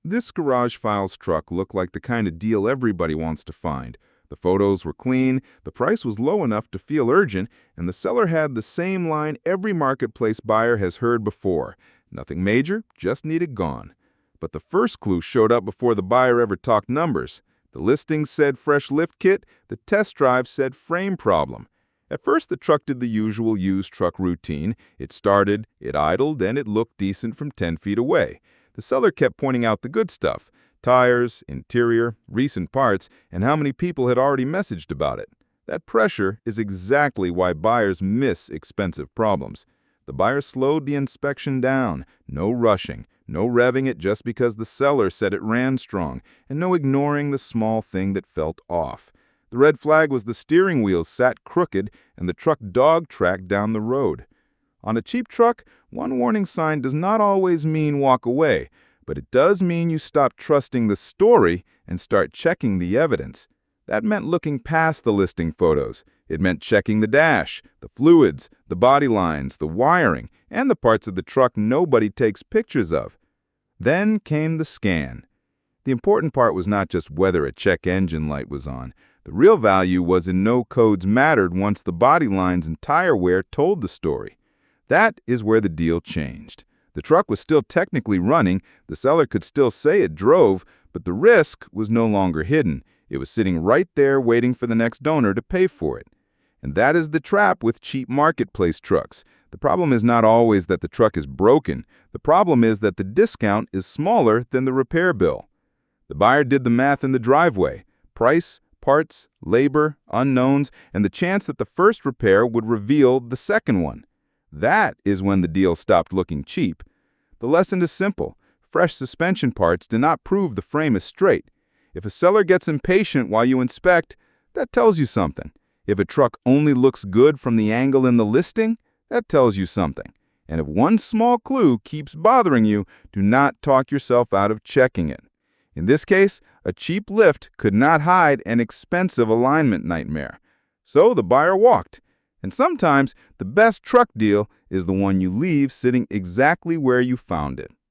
This Garage Files truck looked like the kind of deal everybody wants to find. The photos were clean, the price was low enough to feel urgent, and the seller had the same line every marketplace buyer has heard before. Nothing major, just needed gone. But the first clue showed up before the buyer ever talked numbers. The listing said fresh lift kit, the test drive said frame problem. At first, the truck did the usual used truck routine. It started, it idled, and it looked decent from 10 feet away. The seller kept pointing out the good stuff: tires, interior, recent parts, and how many people had already messaged about it. That pressure is exactly why buyers miss expensive problems. The buyer slowed the inspection down. No rushing, no revving it just because the seller said it ran strong, and no ignoring the small thing that felt off. The red flag was the steering wheels sat crooked and the truck dog-tracked down the road. On a cheap truck, one warning sign does not always mean walk away, but it does mean you stop trusting the story and start checking the evidence. That meant looking past the listing photos. It meant checking the dash, the fluids, the body lines, the wiring, and the parts of the truck nobody takes pictures of. Then came the scan. The important part was not just whether a check engine light was on. The real value was in no codes mattered once the body lines and tire wear told the story. That is where the deal changed. The truck was still technically running, the seller could still say it drove, but the risk was no longer hidden. It was sitting right there waiting for the next donor to pay for it. And that is the trap with cheap marketplace trucks. The problem is not always that the truck is broken. The problem is that the discount is smaller than the repair bill. The buyer did the math in the driveway: price, parts, labor, unknowns, and the chance that the first repair would reveal the second one. That is when the deal stopped looking cheap. The lesson is simple. Fresh suspension parts do not prove the frame is straight. If a seller gets impatient while you inspect, that tells you something. If a truck only looks good from the angle in the listing, that tells you something. And if one small clue keeps bothering you, do not talk yourself out of checking it. In this case, a cheap lift could not hide an expensive alignment nightmare. So the buyer walked. And sometimes the best truck deal is the one you leave sitting exactly where you found it.